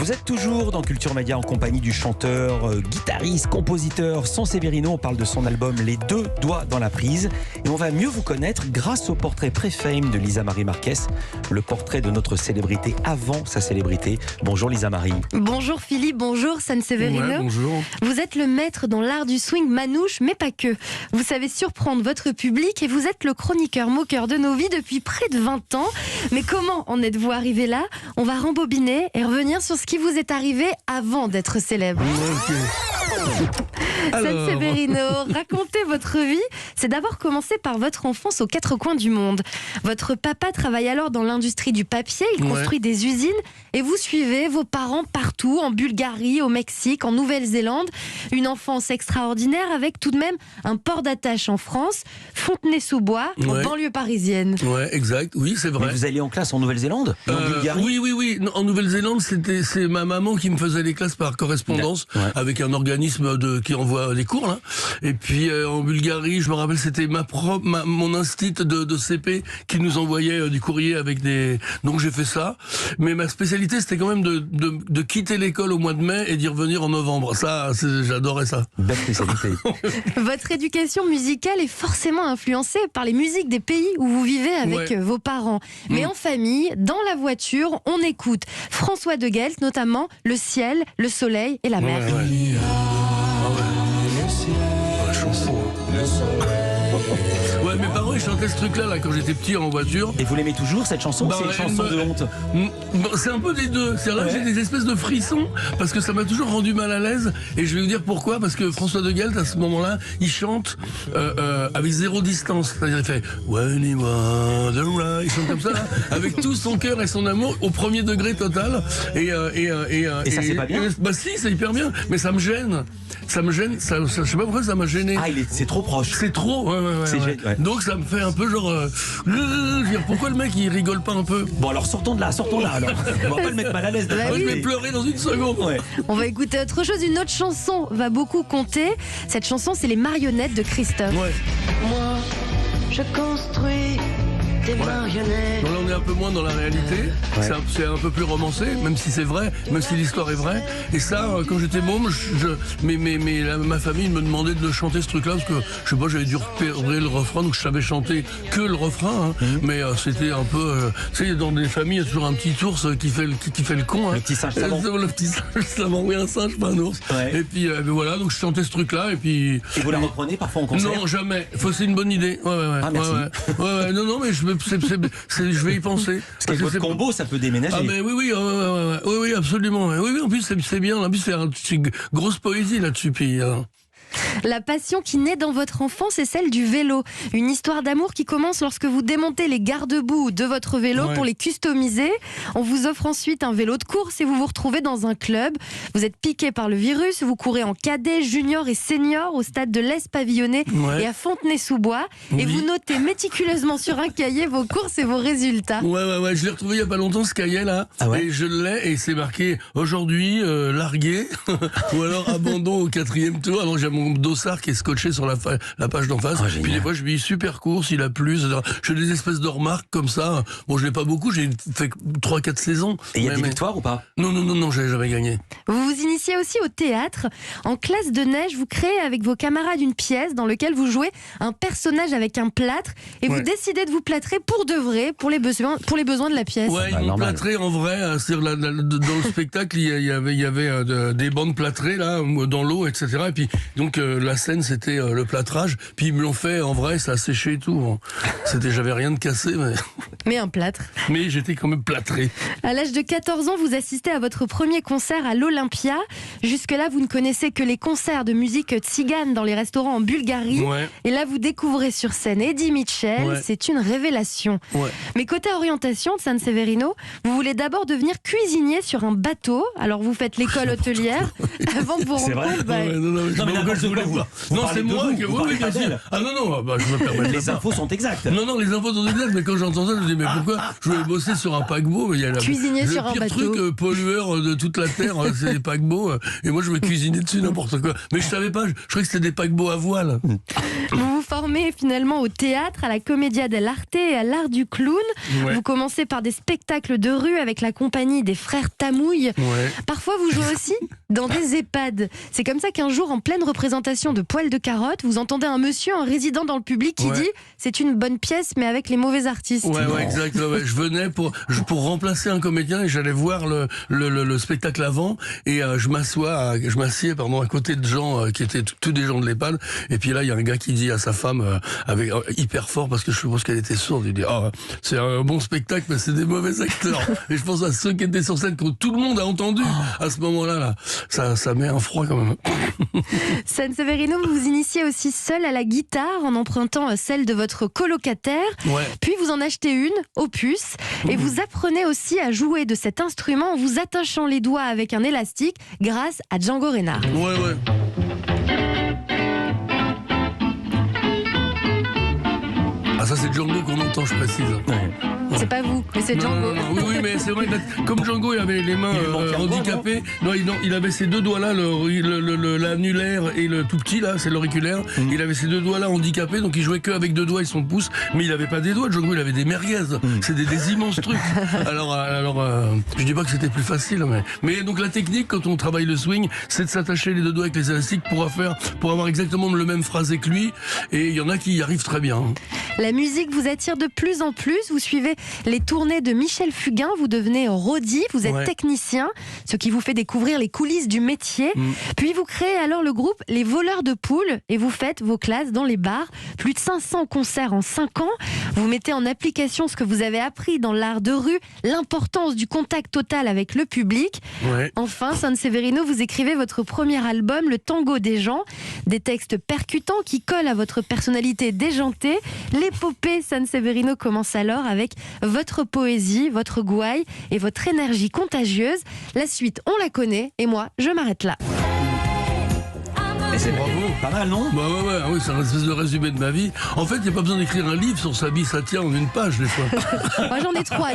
Vous êtes toujours dans Culture Média en compagnie du chanteur, guitariste, compositeur Son Severino. On parle de son album Les Deux Doigts dans la Prise. Et on va mieux vous connaître grâce au portrait pré-fame de Lisa Marie Marquez, le portrait de notre célébrité avant sa célébrité. Bonjour Lisa Marie. Bonjour Philippe, bonjour Son Severino. Ouais, bonjour. Vous êtes le maître dans l'art du swing manouche, mais pas que. Vous savez surprendre votre public et vous êtes le chroniqueur moqueur de nos vies depuis près de 20 ans. Mais comment en êtes-vous arrivé là? On va rembobiner et revenir sur ce qui vous est arrivé avant d'être célèbre. Son Severino, racontez votre vie. C'est d'abord commencer par votre enfance aux quatre coins du monde. Votre papa travaille alors dans l'industrie du papier, il construit des usines et vous suivez vos parents partout, en Bulgarie, au Mexique, en Nouvelle-Zélande. Une enfance extraordinaire avec tout de même un port d'attache en France, Fontenay-sous-Bois, en banlieue parisienne. Ouais, exact, oui, c'est vrai. Mais vous alliez en classe en Nouvelle-Zélande? En Bulgarie? Oui. Non, en Nouvelle-Zélande, c'est ma maman qui me faisait les classes par correspondance avec un organisme qui envoie les cours là. Et puis en Bulgarie, je me rappelle, c'était mon instit de CP qui nous envoyait du courrier avec des. Donc j'ai fait ça. Mais ma spécialité, c'était quand même de quitter l'école au mois de mai et d'y revenir en novembre. Ça, j'adorais ça. Belle spécialité. Votre éducation musicale est forcément influencée par les musiques des pays où vous vivez avec vos parents. Mais en famille, dans la voiture, on écoute François de Guelt, notamment Le ciel, le soleil et la mer. Ouais, mes parents ils chantaient ce truc-là quand j'étais petit en voiture. Et vous l'aimez toujours cette chanson? C'est une chanson de honte? C'est un peu des deux. C'est-à-dire là j'ai des espèces de frissons parce que ça m'a toujours rendu mal à l'aise. Et je vais vous dire pourquoi. Parce que François de Guelt à ce moment-là, il chante avec zéro distance. C'est-à-dire il fait When he was right. Il chante comme ça, là, avec tout son cœur et son amour au premier degré total. Et ça c'est pas bien? Bah si, c'est hyper bien. Mais ça me gêne. Ça me gêne. Je sais pas pourquoi ça m'a gêné. Ah, c'est trop proche. C'est trop. Ouais. Donc ça me fait un peu genre. Pourquoi le mec il rigole pas un peu? Bon alors sortons de là alors. On va pas le mettre mal à l'aise. Je vais pleurer dans une seconde. On va écouter autre chose. Une autre chanson va beaucoup compter. Cette chanson, c'est Les Marionnettes de Christophe. Moi, je construis des marionnettes. Donc là, on est un peu moins dans la réalité. C'est un peu plus romancé, même si c'est vrai, même si l'histoire est vraie. Et ça, quand j'étais môme, ma famille me demandait de chanter ce truc-là parce que je sais pas, j'avais dû repérer le refrain, donc je savais chanter que le refrain. Mais c'était un peu, tu sais, dans des familles, il y a toujours un petit ours qui fait le con. Le petit singe savant. Le petit singe savant, oui, un singe, pas un ours. Et puis voilà, donc je chantais ce truc-là et puis. Et vous la reprenez parfois en concert? Non, jamais. C'est une bonne idée. Ah merci. Non, mais je vais y penser. Parce que votre combo, ça peut déménager. Ah mais oui, absolument. Oui, en plus c'est bien. En plus c'est une grosse poésie là-dessus. Puis, La passion qui naît dans votre enfance est celle du vélo. Une histoire d'amour qui commence lorsque vous démontez les garde-boue de votre vélo pour les customiser. On vous offre ensuite un vélo de course et vous vous retrouvez dans un club. Vous êtes piqué par le virus, vous courez en cadet, junior et senior au stade de l'Est Pavillonné et à Fontenay-sous-Bois. Et vous notez méticuleusement sur un cahier vos courses et vos résultats. Ouais, je l'ai retrouvé il y a pas longtemps ce cahier là. Et je l'ai et c'est marqué aujourd'hui largué ou alors abandon au 4e tour. Alors j'ai mon dossard qui est scotché sur la page d'en face. Puis des fois je dis super course, il a plu, etc. Je fais des espèces de remarques comme ça. Bon, je l'ai pas beaucoup, j'ai fait 3-4 saisons. Et il y a des victoires ou pas? Non, j'ai jamais gagné. Vous vous initiez aussi au théâtre. En classe de neige, vous créez avec vos camarades une pièce dans laquelle vous jouez un personnage avec un plâtre et vous décidez de vous plâtrer pour de vrai, pour les besoins de la pièce. Ouais, ils m'ont plâtré en vrai. Dans le spectacle, il y avait des bandes plâtrées là, dans l'eau, etc. Et puis donc la scène c'était le plâtrage. Puis ils me l'ont fait en vrai, ça a séché et tout. J'avais rien de cassé, mais un plâtre. Mais j'étais quand même plâtré. À l'âge de 14 ans, vous assistez à votre premier concert à l'Olympia. Jusque-là, vous ne connaissez que les concerts de musique tzigane dans les restaurants en Bulgarie. Et là, vous découvrez sur scène Eddie Mitchell. C'est une révélation. Mais côté orientation de Son Severino, vous voulez d'abord devenir cuisinier sur un bateau. Alors vous faites l'école hôtelière avant de vous rendre compte. Non, c'est moi qui. Oui, bien sûr. Ah non, je me permets. Les infos sont exactes. Non, les infos sont exactes. Mais quand j'entends ça, je me dis mais pourquoi je voulais bosser sur un paquebot? Cuisinier sur un bateau. Le pire truc pollueur de toute la terre, c'est les paquebots. Et moi, je me cuisinais dessus n'importe quoi. Mais je savais pas. Je croyais que c'était des paquebots à voile. Vous vous formez finalement au théâtre, à la Commedia dell'arte et à l'art du clown. Ouais. Vous commencez par des spectacles de rue avec la compagnie des frères Tamouille. Ouais. Parfois, vous jouez aussi dans des EHPAD. C'est comme ça qu'un jour, en pleine représentation de Poil de carotte, vous entendez un monsieur, un résident dans le public qui dit « C'est une bonne pièce, mais avec les mauvais artistes ». Ouais, exact. Ouais. Je venais pour remplacer un comédien et j'allais voir le spectacle avant et je m'assieds à côté de gens qui étaient tous des gens de l'EHPAD. Et puis là, il y a un gars qui dit à sa femme avec hyper fort parce que je suppose qu'elle était sourde. Il dit c'est un bon spectacle, mais c'est des mauvais acteurs. Et je pense à ceux qui étaient sur scène que tout le monde a entendu à ce moment-là. Là. Ça met un froid quand même. Sanseverino, vous vous initiez aussi seul à la guitare en empruntant celle de votre colocataire. Ouais. Puis vous en achetez une, Opus, et vous apprenez aussi à jouer de cet instrument en vous attachant les doigts avec un élastique grâce à Django Reinhardt. Ouais. Ah, ça c'est Django qu'on entend, je précise. Ouais. C'est pas vous, mais c'est Django. Non, oui, mais c'est vrai, comme Django il avait les mains handicapées, il avait ces deux doigts là, l'annulaire et le tout petit là, c'est l'auriculaire. Il avait ces deux doigts là handicapés, donc il jouait que avec deux doigts et son pouce, mais il avait pas des doigts, Django il avait des merguez. C'est des immenses trucs. Alors, je dis pas que c'était plus facile, mais donc la technique quand on travaille le swing, c'est de s'attacher les deux doigts avec les élastiques pour avoir exactement le même phrasé que lui, et il y en a qui y arrivent très bien. La musique vous attire de plus en plus, vous suivez les tournées de Michel Fugain, vous devenez roadie, vous êtes technicien, ce qui vous fait découvrir les coulisses du métier. Puis vous créez alors le groupe Les Voleurs de Poules et vous faites vos classes dans les bars. Plus de 500 concerts en 5 ans. Vous mettez en application ce que vous avez appris dans l'art de rue, l'importance du contact total avec le public. Enfin, Sanseverino, vous écrivez votre premier album, Le Tango des gens. Des textes percutants qui collent à votre personnalité déjantée. L'épopée Sanseverino commence alors avec votre poésie, votre gouaille et votre énergie contagieuse. La suite, on la connaît et moi, je m'arrête là. Et c'est bravo, pas mal, non? Oui, c'est un espèce de résumé de ma vie. En fait, il n'y a pas besoin d'écrire un livre sur sa vie, ça tient en une page des fois. Moi, j'en ai trois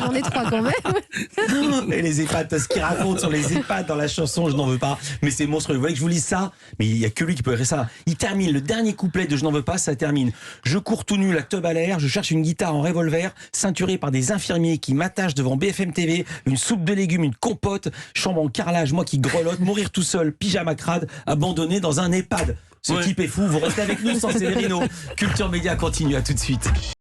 quand même. Et les EHPAD, ce qu'il raconte sur les EHPAD dans la chanson, je n'en veux pas. Mais c'est monstrueux. Vous voulez que je vous lise ça? Mais il n'y a que lui qui peut écrire ça. Il termine le dernier couplet de Je n'en veux pas, ça termine. Je cours tout nu, la teub à l'air, je cherche une guitare en revolver, ceinturée par des infirmiers qui m'attachent devant BFM TV, une soupe de légumes, une compote, chambre en carrelage, moi qui grelotte, mourir tout seul, pyjama crade, abandonné dans un EHPAD. Ce type est fou, vous restez avec nous, Sanseverino. Culture Média continue, à tout de suite.